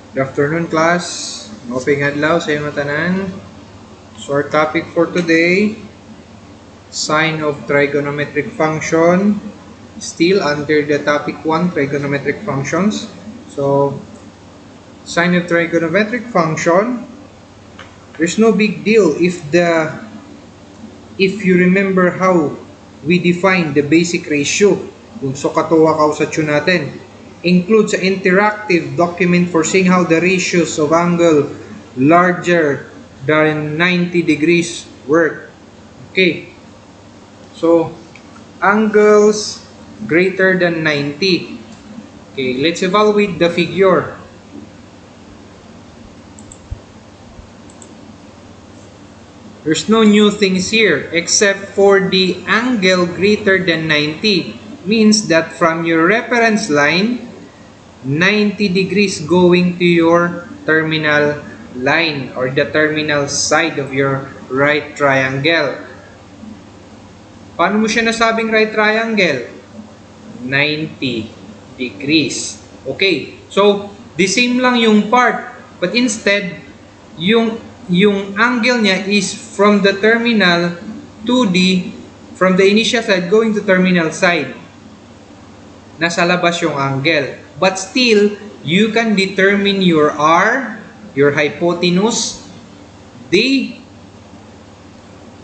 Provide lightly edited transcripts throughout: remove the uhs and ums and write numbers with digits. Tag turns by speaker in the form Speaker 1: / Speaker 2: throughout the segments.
Speaker 1: Good afternoon, class. Moping adlaw sa imong tanan. So our topic for today, sign of trigonometric function. Still under the topic 1, trigonometric functions. So, sign of trigonometric function. There's no big deal if you remember how we define the basic ratio. Kung so katuwa ka sa tune natin. Includes an interactive document for seeing how the ratios of angle larger than 90 degrees work. Okay. So, angles greater than 90. Okay, let's evaluate the figure. There's no new things here except for the angle greater than 90. Means that from your reference line, 90 degrees going to your terminal line or the terminal side of your right triangle. Paano mo siya nasabing right triangle? 90 degrees. Okay, so the same lang yung part, but instead, yung angle niya is from the terminal to from the initial side going to terminal side. Nasa labas yung angle. But still, you can determine your R, your hypotenuse,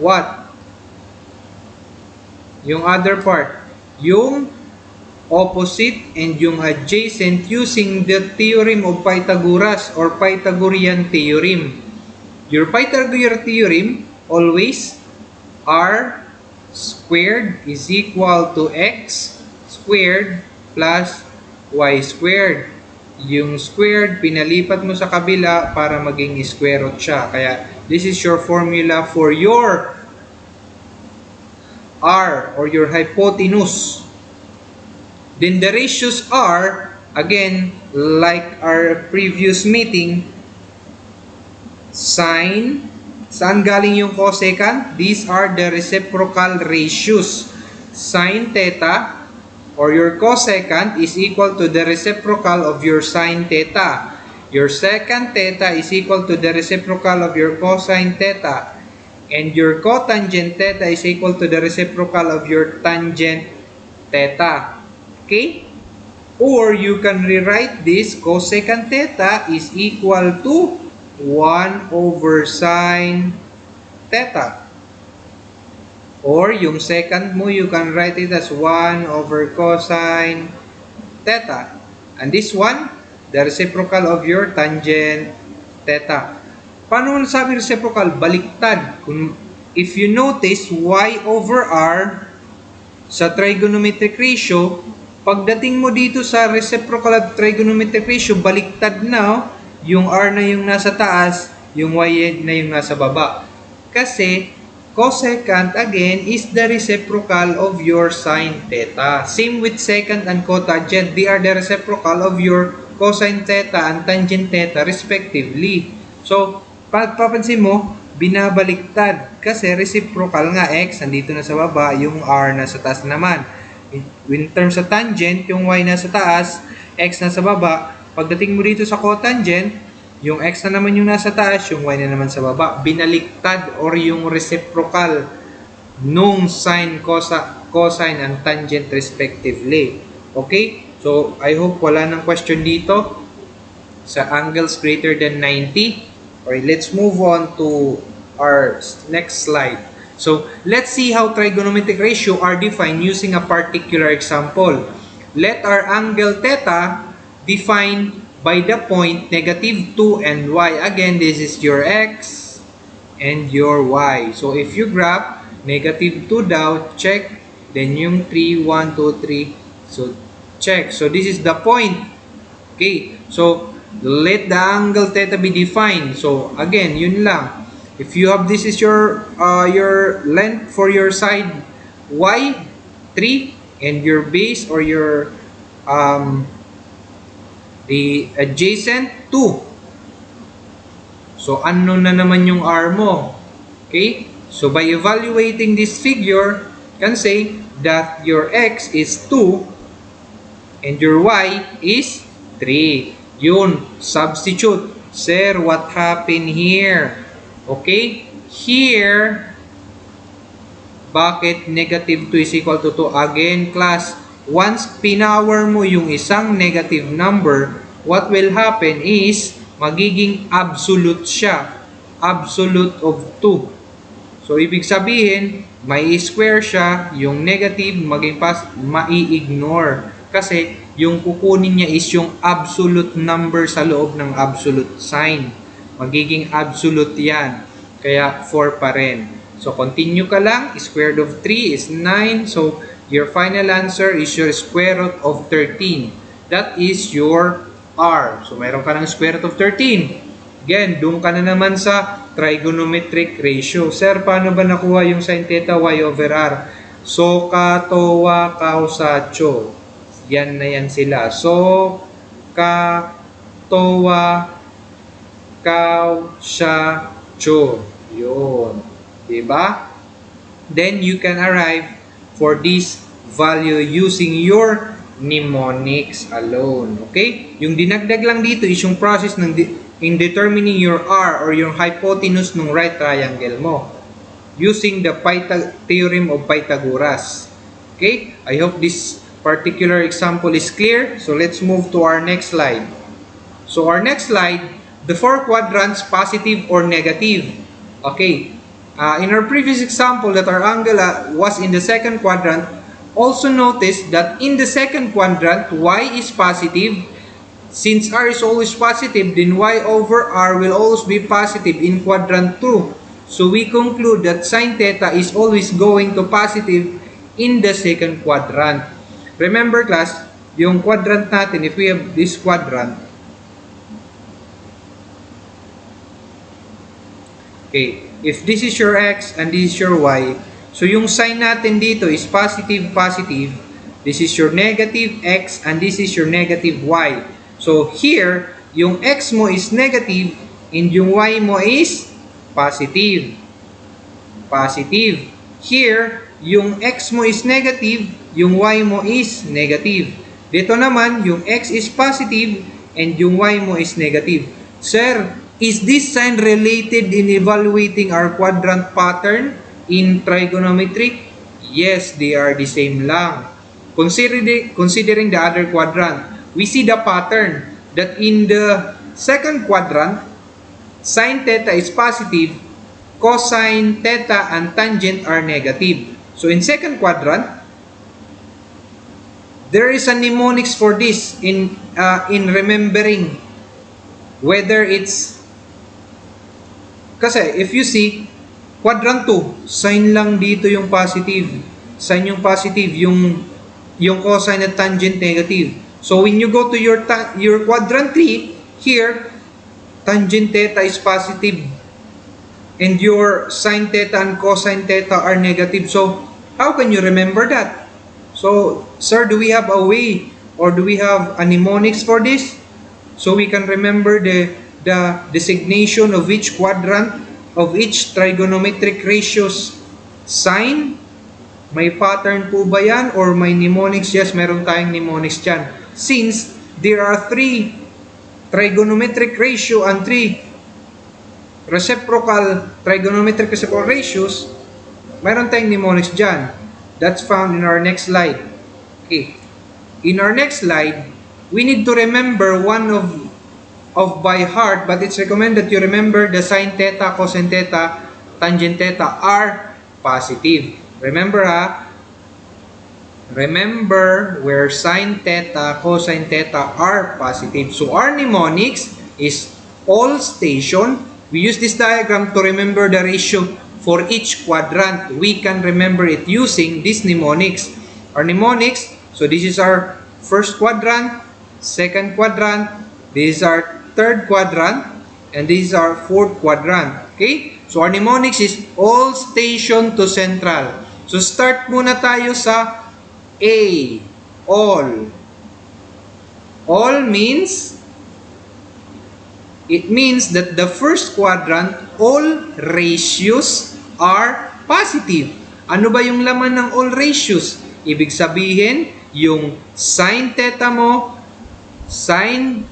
Speaker 1: what? Yung other part, yung opposite and yung adjacent using the theorem of Pythagoras or Pythagorean theorem. Your Pythagorean theorem, always R squared is equal to X squared plus y squared. Yung squared, pinalipat mo sa kabila para maging square root siya. Kaya, this is your formula for your R or your hypotenuse. Then the ratios are, again, like our previous meeting, sine. Saan galing yung cosecant? These are the reciprocal ratios. Sine theta or your cosecant is equal to the reciprocal of your sine theta. Your secant theta is equal to the reciprocal of your cosine theta. And your cotangent theta is equal to the reciprocal of your tangent theta. Okay? Or you can rewrite this, cosecant theta is equal to 1 over sine theta. Or yung second mo, you can write it as 1 over cosine theta. And this one, the reciprocal of your tangent theta. Paano mo nasabi reciprocal? Baliktad. If you notice, y over r sa trigonometric ratio, pagdating mo dito sa reciprocal of trigonometric ratio, baliktad na. Yung r na yung nasa taas, yung y na yung nasa baba. Kasi, cosecant, again, is the reciprocal of your sine theta. Same with secant and cotangent. They are the reciprocal of your cosine theta and tangent theta, respectively. So, papansin mo, binabaliktad. Kasi reciprocal nga, x, nandito na sa baba, yung r na sa taas naman. In terms of tangent, yung y na sa taas, x na sa baba. Pagdating mo dito sa cotangent, yung x na naman yung nasa taas, yung y na naman sa baba. Binaliktad or yung reciprocal nung sine, cosine, and tangent respectively. Okay? So, I hope wala nang question dito sa angles greater than 90. Okay, let's move on to our next slide. So, let's see how trigonometric ratio are defined using a particular example. Let our angle theta defined by the point -2 and y. Again, this is your x and your y. So, if you graph, -2 daw, check. Then yung 3, 1, 2, 3. So, check. So, this is the point. Okay. So, let the angle theta be defined. So, again, yun lang. If you have, this is your length for your side y, 3, and your base or your the adjacent 2. So, unknown na naman yung r mo. Okay? So, by evaluating this figure, you can say that your x is 2 and your y is 3. Yun, substitute. Sir, what happened here? Okay? Here, bakit negative 2 is equal to 2? Again, class, once pinower mo yung isang negative number, what will happen is, magiging absolute siya. Absolute of 2. So, ibig sabihin, may square siya, yung negative, mai-ignore. Kasi, yung kukunin niya is yung absolute number sa loob ng absolute sign. Magiging absolute yan. Kaya, 4 pa rin. So, continue ka lang. Square root of 3 is 9. So, your final answer is your square root of 13. That is your R. So, mayroon ka ng square root of 13. Again, doon ka na naman sa trigonometric ratio. Sir, paano ba nakuha yung sin theta y over r? So, katowa, kausacho. Yan na yan sila. So, katowa, kausacho. Yun. Diba? Then, you can arrive for this value using your mnemonics alone. Okay? Yung dinagdag lang dito is yung process ng in determining your R or yung hypotenuse ng right triangle mo using the theorem of Pythagoras. Okay? I hope this particular example is clear. So let's move to our next slide. So our next slide, the 4 quadrants, positive or negative. Okay. In our previous example that our angle was in the second quadrant, also notice that in the second quadrant, y is positive. Since r is always positive, then y over r will always be positive in quadrant 2. So we conclude that sin theta is always going to positive in the second quadrant. Remember class, yung quadrant natin, if we have this quadrant, okay, if this is your x and this is your y, so yung sign natin dito is positive, positive. This is your negative x and this is your negative y. So here, yung x mo is negative and yung y mo is positive. Positive. Here, yung x mo is negative, yung y mo is negative. Dito naman, yung x is positive and yung y mo is negative. Sir, is this sign related in evaluating our quadrant pattern in trigonometric? Yes, they are the same lang. Considering the other quadrant, we see the pattern that in the second quadrant, sin theta is positive, cosine theta and tangent are negative. So in second quadrant, there is a mnemonics for this in remembering whether it's, kasi if you see quadrant 2, sign lang dito yung positive, sign yung positive, yung cosine at tangent negative. So when you go to your quadrant 3, here, tangent theta is positive and your sin theta and cosine theta are negative. So how can you remember that? So, sir, do we have a way or do we have a mnemonics for this? So we can remember the designation of each quadrant, of each trigonometric ratios sign. May pattern po ba yan or may mnemonics? Yes, meron tayong mnemonics dyan. Since there are 3 trigonometric ratio and 3 trigonometric reciprocal ratios, meron tayong mnemonics dyan. That's found in our next slide. Okay. In our next slide, we need to remember one of by heart, but it's recommended that you remember the sin theta, cosine theta, tangent theta are positive. Remember remember where sin theta, cosine theta are positive. So our mnemonics is all station. We use this diagram to remember the ratio for each quadrant. We can remember it using this mnemonics. Our mnemonics, so this is our first quadrant, second quadrant, this is our third quadrant, and this is our fourth quadrant. Okay? So our mnemonics is all station to central. So start muna tayo sa A, all. All means, it means that the first quadrant, all ratios are positive. Ano ba yung laman ng all ratios? Ibig sabihin, yung sin theta mo, sin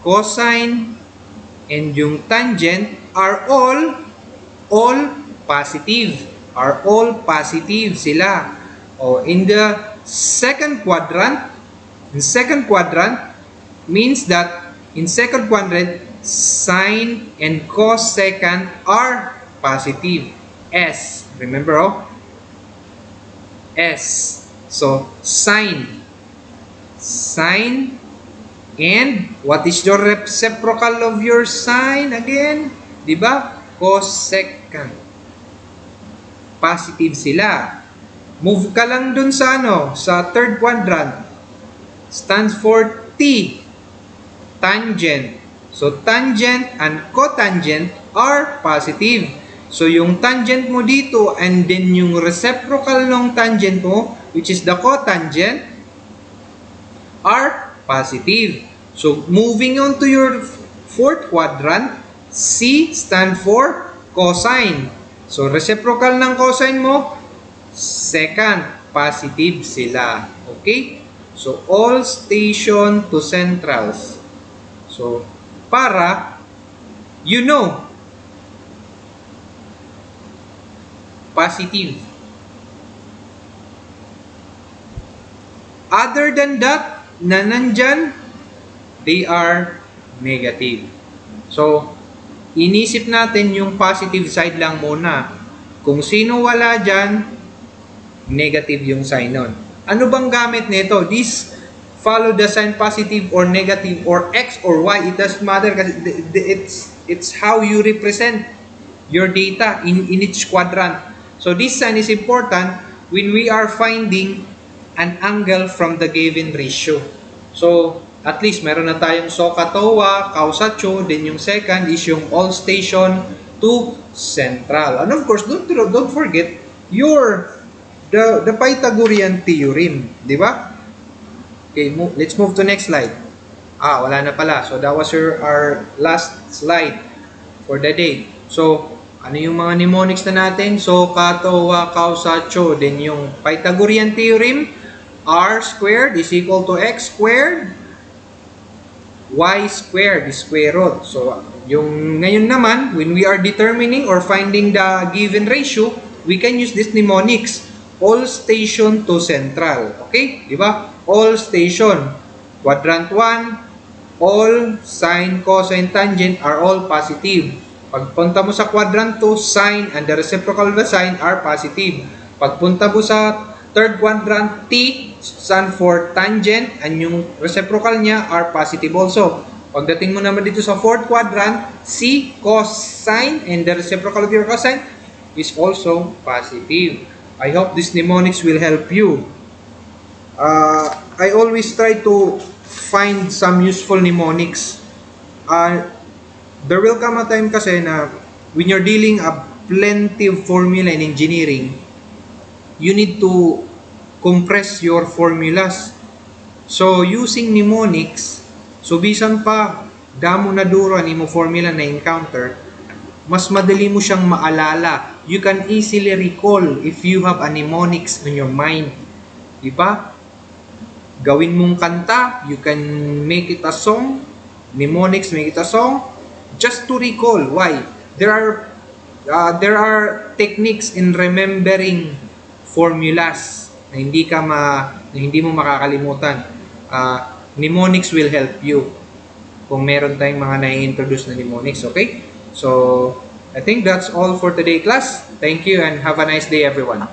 Speaker 1: cosine, and yung tangent are all positive. Are all positive sila. O, in the second quadrant means that in second quadrant, sine and cosecant are positive. S. Remember, S. So, sine. And what is your reciprocal of your sine again? Diba? Cosecant. Positive sila. Move ka lang dun sa sa third quadrant. Stands for T. Tangent. So, tangent and cotangent are positive. So, yung tangent mo dito and then yung reciprocal ng tangent mo, which is the cotangent, are positive. So, moving on to your fourth quadrant, C stand for cosine. So, reciprocal ng cosine mo, secant, positive sila. Okay? So, all station to centrals. So, para, positive. Other than that, na nandyan, they are negative. So, inisip natin yung positive side lang muna. Kung sino wala dyan, negative yung sign nun. Ano bang gamit nito? This follow the sign positive or negative or X or Y. It doesn't matter kasi it's how you represent your data in each quadrant. So, this sign is important when we are finding an angle from the given ratio. So, at least meron na tayong SOHCAHTOA, CAUSATIO, then yung second is yung all station to central. And of course, don't forget the Pythagorean theorem, di ba? Okay, let's move to next slide. Wala na pala. So that was our last slide for the day. So, ano yung mga mnemonics na natin? SOHCAHTOA, CAUSATIO, then yung Pythagorean theorem, r squared is equal to x squared, y squared is square root. So, yung ngayon naman, when we are determining or finding the given ratio, we can use this mnemonics. All station to central. Okay? Di ba? All station. Quadrant 1, all sine, cosine, tangent are all positive. Pagpunta mo sa quadrant 2, sine and the reciprocal of the sine are positive. Pagpunta mo sa third quadrant, T stand for tangent and yung reciprocal niya are positive also. Pagdating mo naman dito sa fourth quadrant, C, cosine and the reciprocal of your cosine is also positive. I hope this mnemonics will help you. I always try to find some useful mnemonics. There will come a time kasi na when you're dealing a plenty of formula in engineering, you need to compress your formulas. So, using mnemonics, so bisan pa damo na duro ni mo formula na encounter, mas madali mo siyang maalala. You can easily recall if you have a mnemonics in your mind. Diba? Gawin mong kanta, you can make it a song. Mnemonics, make it a song. Just to recall. Why? There are techniques in remembering formulas na hindi mo makakalimutan. Mnemonics will help you kung meron tayong mga na-introduce na mnemonics, okay? So, I think that's all for today, class. Thank you and have a nice day, everyone.